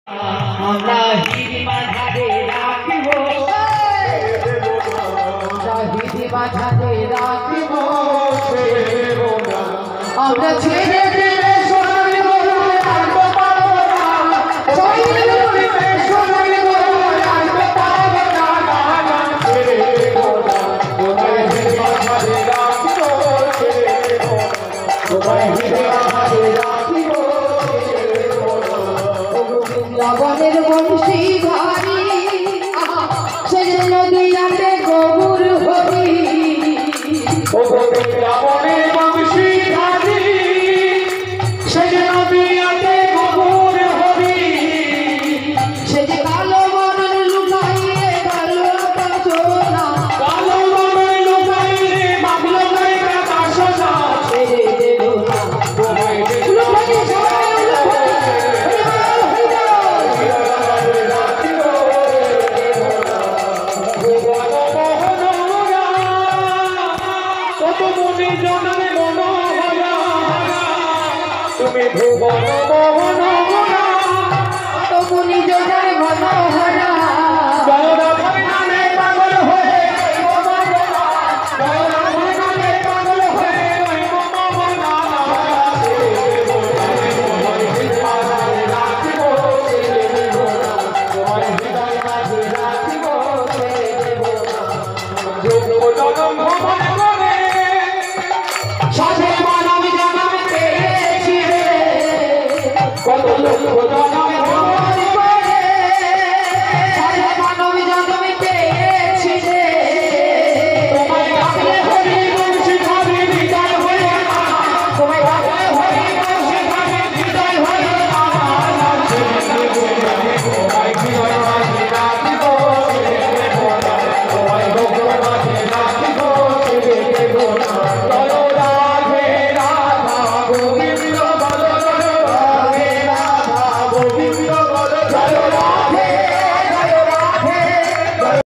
আমরা হিরি বাঁধারে রাখিব, হিরি বাঁধারে রাখিব, আমরা ছেড়ে দিলে সোনালি গরু আনতে পারবো না, ছেড়ে দিলে সোনালি গরু আনতে পারবো না, ছেড়ে দেবো না, তোমায় হিরি বাঁধারে রাখিব, তোমায় হিরি বাঁধারে রাখিব। লবণের বংশী ধারি সেজে নদী আটে গৌর হরি, ও লবণের